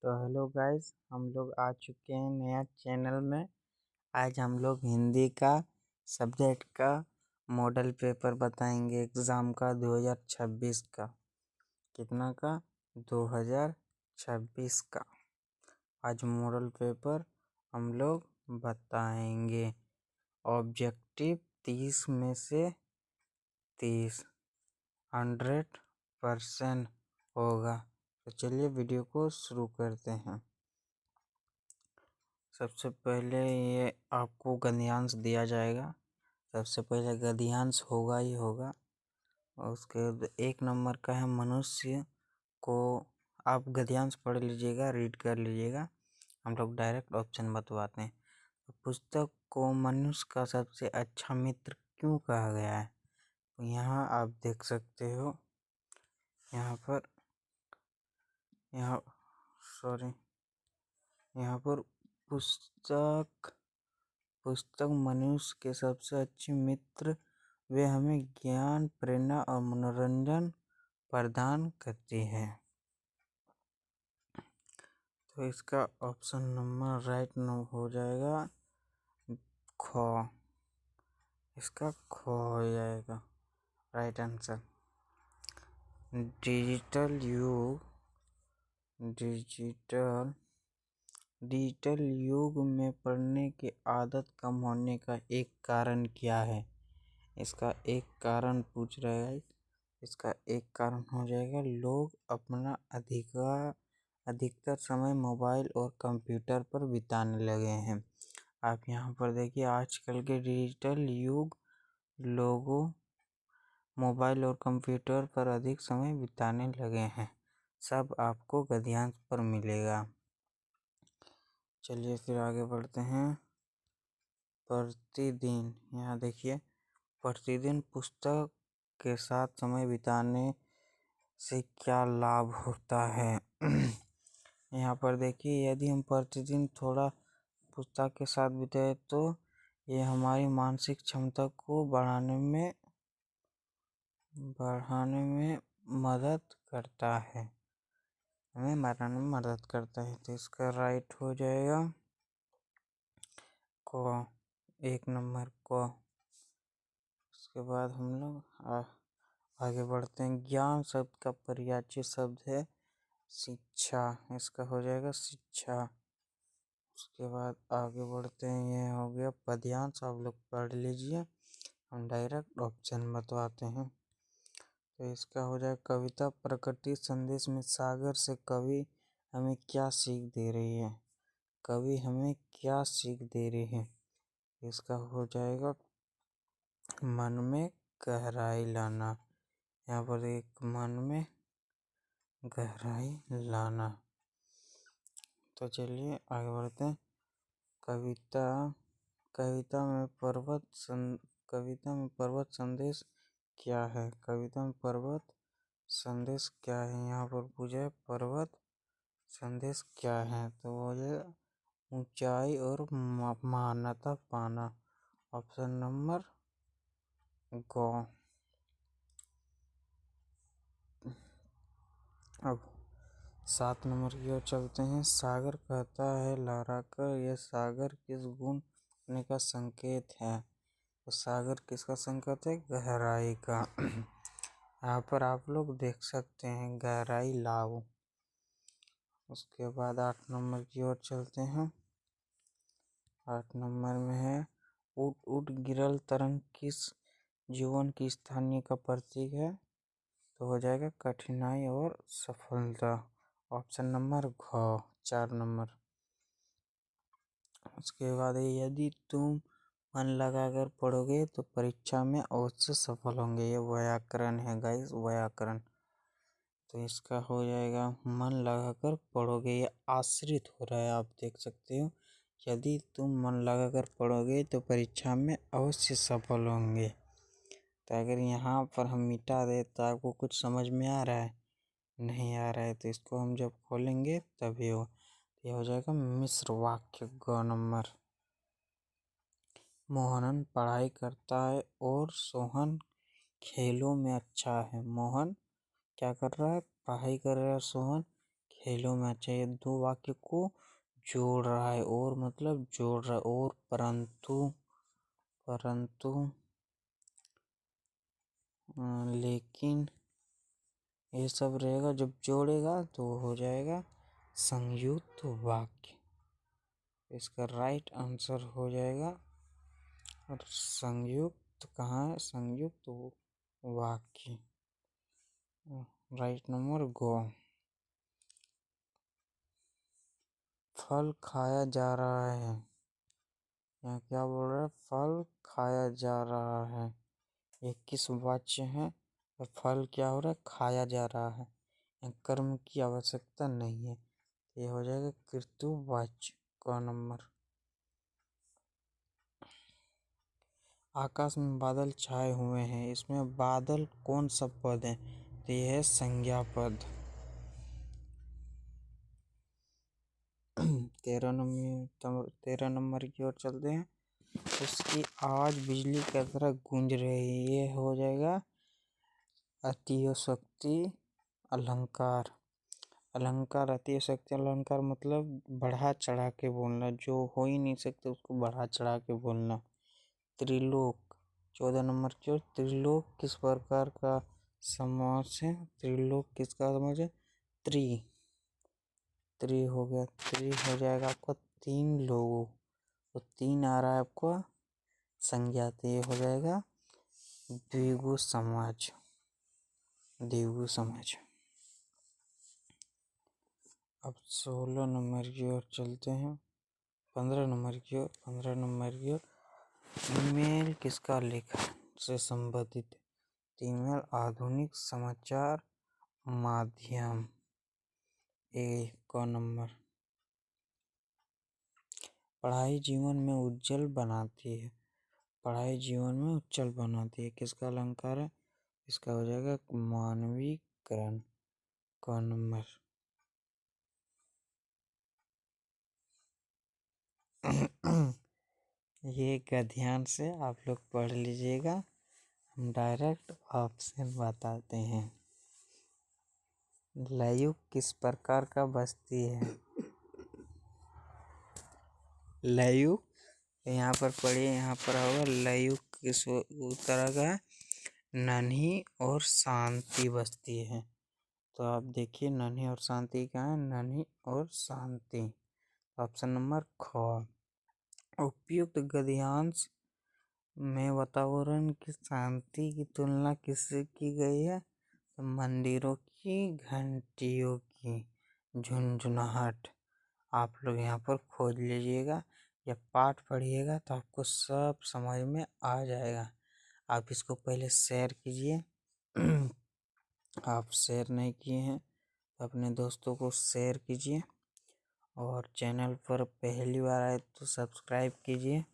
तो hello guys, हम लोग आ चुके हैं नया चैनल में। आज हम लोग हिंदी का सब्जेक्ट का मॉडल पेपर बताएंगे एग्ज़ाम का 2026 का। कितना का? 2026 का। आज मॉडल पेपर हम लोग बताएंगे। ऑब्जेक्टिव 30 में से 30 100% होगा। तो चलिए वीडियो को शुरू करते हैं। सबसे पहले ये आपको गद्यांश दिया जाएगा। सबसे पहले गद्यांश होगा ही होगा। और उसके बाद 1 नंबर का है मनुष्य को। आप गद्यांश पढ़ लीजिएगा, रीड कर लीजिएगा। हम लोग डायरेक्ट ऑप्शन बतवाते हैं। तो पुस्तक को मनुष्य का सबसे अच्छा मित्र क्यों कहा गया है? तो यहाँ आप देख सकते हो, यहाँ पर पुस्तक मनुष्य के सबसे अच्छे मित्र, वे हमें ज्ञान, प्रेरणा और मनोरंजन प्रदान करती है। तो इसका ऑप्शन नंबर राइट हो जाएगा ख। इसका ख हो जाएगा राइट आंसर। डिजिटल युग में पढ़ने की आदत कम होने का एक कारण क्या है? इसका एक कारण पूछ रहा है। इसका एक कारण हो जाएगा, लोग अपना अधिकतर समय मोबाइल और कंप्यूटर पर बिताने लगे हैं। आप यहाँ पर देखिए, आजकल के डिजिटल युग लोगों मोबाइल और कंप्यूटर पर अधिक समय बिताने लगे हैं। सब आपको गद्यांश पर मिलेगा। चलिए फिर आगे बढ़ते हैं। प्रतिदिन, यहाँ देखिए, प्रतिदिन पुस्तक के साथ समय बिताने से क्या लाभ होता है? यहाँ पर देखिए, यदि हम प्रतिदिन थोड़ा पुस्तक के साथ बिताए तो ये हमारी मानसिक क्षमता को बढ़ाने में मदद करता है। हमें बढ़ाने में मदद करता है। तो इसका राइट हो जाएगा क, 1 नंबर क। उसके बाद हम लोग आगे बढ़ते हैं। ज्ञान शब्द का पर्यायवाची शब्द है शिक्षा। इसका हो जाएगा शिक्षा। उसके बाद आगे बढ़ते हैं। ये हो गया पद्यांश, आप लोग पढ़ लीजिए। हम डायरेक्ट ऑप्शन बतवाते हैं। तो इसका हो जाएगा कविता प्रकृति संदेश में सागर से कवि हमें क्या सीख दे रही है? कवि हमें क्या सीख दे रही है? इसका हो जाएगा मन में गहराई लाना। यहाँ पर एक मन में गहराई लाना। तो चलिए आगे बढ़ते हैं। कविता में पर्वत संदेश क्या है? कविता में पर्वत संदेश क्या है? यहाँ पर पूछा है पर्वत संदेश क्या है? तो वो है ऊंचाई और महानता पाना। ऑप्शन नंबर ग। अब 7 नंबर की ओर चलते हैं। सागर कहता है लहराकर, यह सागर किस गुण होने का संकेत है? तो सागर किसका संकेत है? गहराई का। यहाँ पर आप लोग देख सकते हैं गहराई लाभ। उसके बाद 8 नंबर की ओर चलते हैं। 8 नंबर में है उठ उठ गिरल तरंग किस जीवन की स्थानीय का प्रतीक है? तो हो जाएगा कठिनाई और सफलता। ऑप्शन नंबर घ, 4 नंबर। उसके बाद यदि तुम मन लगाकर पढ़ोगे तो परीक्षा में अवश्य सफल होंगे। ये व्याकरण है गाइस, व्याकरण। तो इसका हो जाएगा मन लगाकर पढ़ोगे। ये आश्रित हो रहा है, आप देख सकते हो। यदि तुम मन लगाकर पढ़ोगे तो परीक्षा में अवश्य सफल होंगे। तो अगर यहाँ पर हम मिटा दे तो आपको कुछ समझ में आ रहा है? नहीं आ रहा है। तो इसको हम जब खोलेंगे तभी ये हो जाएगा मिश्र वाक्य, ग नंबर। मोहन पढ़ाई करता है और सोहन खेलों में अच्छा है। मोहन क्या कर रहा है? पढ़ाई कर रहा है। सोहन हेलो में अच्छा ये दो वाक्य को जोड़ रहा है, और मतलब जोड़ रहा है, और परंतु परंतु लेकिन ये सब रहेगा, जब जोड़ेगा तो हो जाएगा संयुक्त वाक्य। इसका राइट आंसर हो जाएगा, और संयुक्त कहाँ है, संयुक्त वाक्य राइट नंबर गो। फल खाया जा रहा है, यहाँ क्या बोल रहा है, फल खाया जा रहा है, ये किस वाच्य है, फल क्या हो रहा है, खाया जा रहा है, कर्म की आवश्यकता नहीं है, ये हो जाएगा कृतवाच्य का नंबर। आकाश में बादल छाए हुए हैं, इसमें बादल कौन सा पद है, तो यह है संज्ञा पद। 13 नंबर की ओर चलते हैं। उसकी आवाज बिजली की तरह गूंज रही है, ये हो जाएगा अतिशयोक्ति अलंकार। अलंकार अतिशयोक्ति अलंकार मतलब बढ़ा चढ़ा के बोलना, जो हो ही नहीं सकते उसको बढ़ा चढ़ा के बोलना। त्रिलोक 14 नंबर की ओर, त्रिलोक किस प्रकार का समास है, त्रिलोक किसका समास है, त्रि हो गया, त्रि हो जाएगा आपका 3 लोगों, तो 3 आ रहा है आपका संज्ञा, तो ये हो जाएगा द्विगु समाज, द्विगु समाज। अब 16 नंबर की ओर चलते हैं, 15 नंबर की ओर। 15 नंबर की ओर, ईमेल किसका लेखन से संबंधित है, ईमेल आधुनिक समाचार माध्यम, एक का नंबर। पढ़ाई जीवन में उज्जवल बनाती है, पढ़ाई जीवन में उज्जवल बनाती है, किसका अलंकार है, इसका हो जाएगा मानवीकरण का नंबर। ये ध्यान से आप लोग पढ़ लीजिएगा, हम डायरेक्ट ऑप्शन बताते हैं। लयु किस प्रकार का बस्ती है, लयु यहाँ पर पढ़िए, यहाँ पर होगा लयु किस तरह का है, नन्ही और शांति बस्ती है। तो आप देखिए नन्ही और शांति क्या है, नन्ही और शांति, ऑप्शन नंबर ख। उपयुक्त गद्यांश में वातावरण की शांति की तुलना किससे की गई है, तो मंदिरों की घंटियों की झुनझुनाहट। आप लोग यहाँ पर खोज लीजिएगा, या पाठ पढ़िएगा तो आपको सब समझ में आ जाएगा। आप इसको पहले शेयर कीजिए, आप शेयर नहीं किए हैं अपने दोस्तों को शेयर कीजिए, और चैनल पर पहली बार आए तो सब्सक्राइब कीजिए,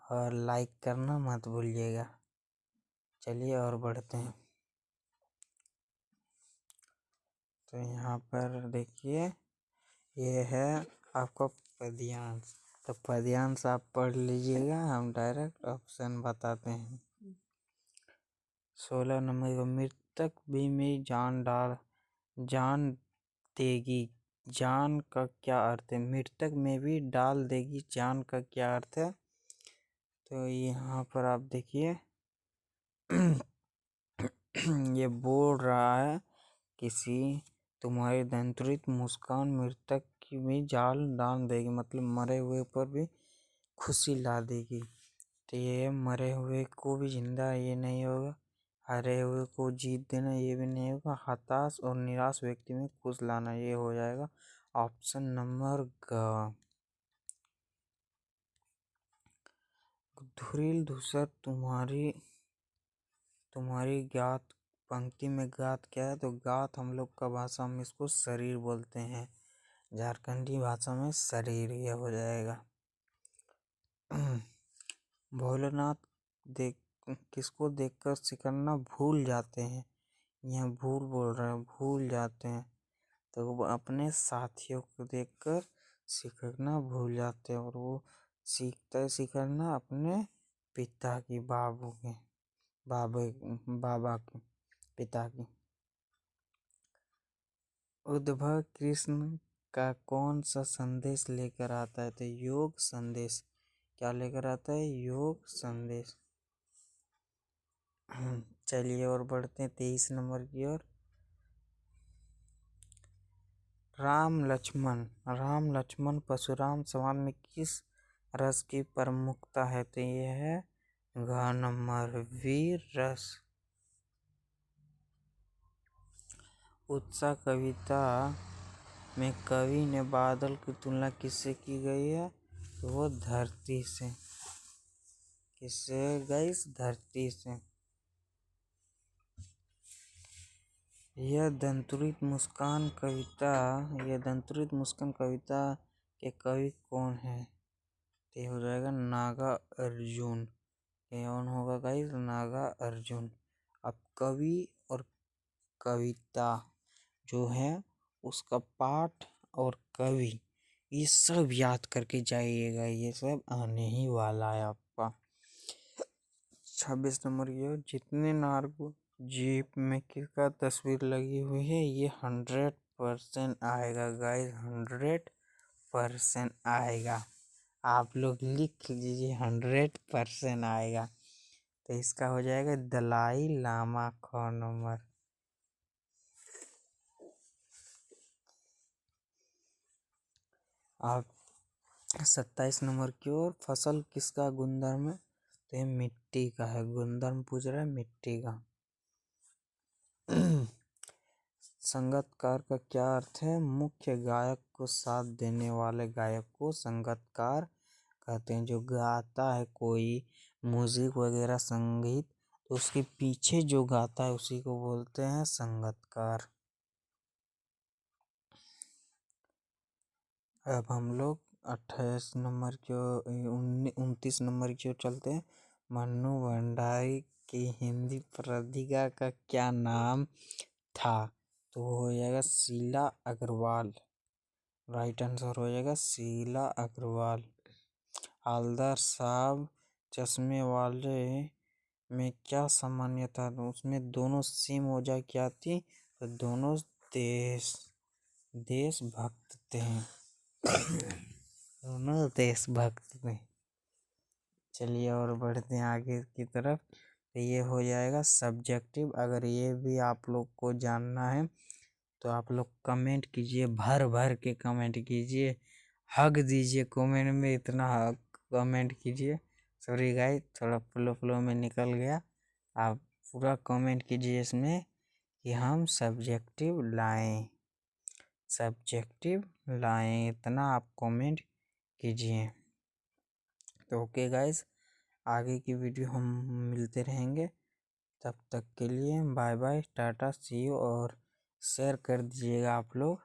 और लाइक करना मत भूलिएगा। चलिए और बढ़ते हैं। तो यहाँ पर देखिए ये है आपका पद्यांश, तो पद्यांश आप पढ़ लीजिएगा, हम डायरेक्ट ऑप्शन बताते हैं। 16 नंबर का, मृतक भी में जान देगी, जान का क्या अर्थ है, मृतक में भी डाल देगी, जान का क्या अर्थ है, तो यहाँ पर आप देखिए ये बोल रहा है किसी तुम्हारी दंतरित मुस्कान मृतक की भी जाल डाल देगी, मतलब मरे हुए पर भी खुशी ला देगी। तो ये मरे हुए को भी जिंदा ये नहीं होगा, हारे हुए को जीत देना ये भी नहीं होगा, हताश और निराश व्यक्ति में खुश लाना, ये हो जाएगा ऑप्शन नंबर ग। धुरिल धूसर तुम्हारी गात, पंक्ति में गात क्या है, तो गात हम लोग का भाषा में इसको शरीर बोलते हैं, झारखंडी भाषा में शरीर ये हो जाएगा। भोलेनाथ देख किसको देखकर सिकरना भूल जाते हैं, यहाँ भूल बोल रहे हैं, भूल जाते हैं, तो वो अपने साथियों को देखकर सिकरना भूल जाते हैं, और वो सीखता है सिकरना अपने पिता की, बाबा के पिता की। उद्धव कृष्ण का कौन सा संदेश लेकर आता है? तो योग संदेश। क्या लेकर आता है? योग संदेश। चलिए और बढ़ते हैं 23 नंबर की ओर। राम लक्ष्मण परशुराम संवाद में किस रस की प्रमुखता है? तो यह है घ नंबर वीर रस। उत्साह कविता में कवि ने बादल की तुलना किससे की गई है? तो वो धरती से। किससे गाइस? धरती से। यह दंतुरित मुस्कान कविता के कवि कौन है? तो हो जाएगा नागा अर्जुन। कौन होगा गाइस? नागा अर्जुन। अब कवि और कविता जो है उसका पाठ और कवि ये सब याद करके जाइएगा, ये सब आने ही वाला है आपका। 26 नंबर की ओर। जितने नार्को जीप में किसका तस्वीर लगी हुई है? ये 100% आएगा गाइस, 100% आएगा। आप लोग लिख लीजिए 100% आएगा। तो इसका हो जाएगा दलाई लामा ख नंबर। आप 27 नंबर की ओर। फसल किसका गुणधर्म है? तो ये मिट्टी का है। गुणधर्म पूछ रहा है मिट्टी का। संगीतकार का क्या अर्थ है? मुख्य गायक को साथ देने वाले गायक को संगीतकार कहते हैं। जो गाता है कोई म्यूजिक वगैरह संगीत, तो उसके पीछे जो गाता है उसी को बोलते हैं संगीतकार। अब हम लोग 28 नंबर की 29 नंबर की ओर चलते हैं। मन्नू भंडारी की हिंदी पत्रिका का क्या नाम था? तो हो जाएगा शीला अग्रवाल। राइट आंसर हो जाएगा शीला अग्रवाल। हवलदार साहब चश्मे वाले में क्या सामान्य था? तो उसमें दोनों सेम हो जाए क्या थी? तो दोनों देशभक्त थे। दोनों देशभक्त थे। चलिए और बढ़ते हैं आगे की तरफ। तो ये हो जाएगा सब्जेक्टिव। अगर ये भी आप लोग को जानना है तो आप लोग कमेंट कीजिए, भर भर के कमेंट कीजिए, हक दीजिए कमेंट में, इतना कमेंट कीजिए। सॉरी गाइस, थोड़ा फ्लो में निकल गया। आप पूरा कमेंट कीजिए इसमें कि हम सब्जेक्टिव लाएं, इतना आप कमेंट कीजिए। तो ओके गाइस, आगे की वीडियो हम मिलते रहेंगे। तब तक के लिए bye bye, tata, see you. और शेयर कर दीजिएगा आप लोग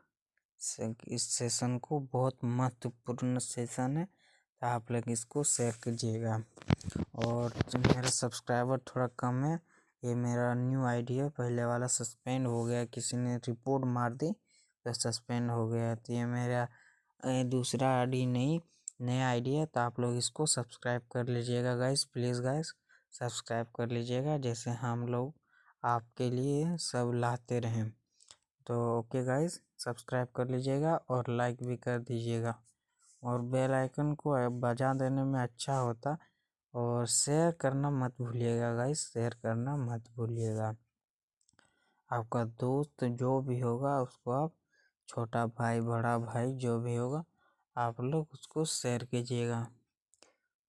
इस सेशन को, बहुत महत्वपूर्ण सेशन है, तो आप लोग इसको शेयर कीजिएगा। और मेरा सब्सक्राइबर थोड़ा कम है, ये मेरा न्यू आईडी है। पहले वाला सस्पेंड हो गया, किसी ने रिपोर्ट मार दी तो सस्पेंड हो गया। तो ये मेरा दूसरा आईडी नहीं, नया आईडी है। तो आप लोग इसको सब्सक्राइब कर लीजिएगा गाइस, प्लीज़ गाइस सब्सक्राइब कर लीजिएगा, जैसे हम लोग आपके लिए सब लाते रहें। तो ओके गाइस, सब्सक्राइब कर लीजिएगा और लाइक भी कर दीजिएगा, और बेल आइकन को बजा देने में अच्छा होता। और शेयर करना मत भूलिएगा गाइस, शेयर करना मत भूलिएगा। आपका दोस्त जो भी होगा उसको आप, छोटा भाई बड़ा भाई जो भी होगा, आप लोग उसको शेयर कीजिएगा।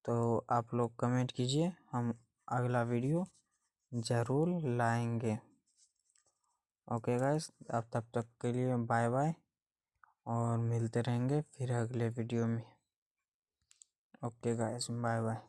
तो आप लोग कमेंट कीजिए, हम अगला वीडियो ज़रूर लाएंगे। ओके गाइस, अब तब तक के लिए बाय बाय, और मिलते रहेंगे फिर अगले वीडियो में। Okay guys, bye bye.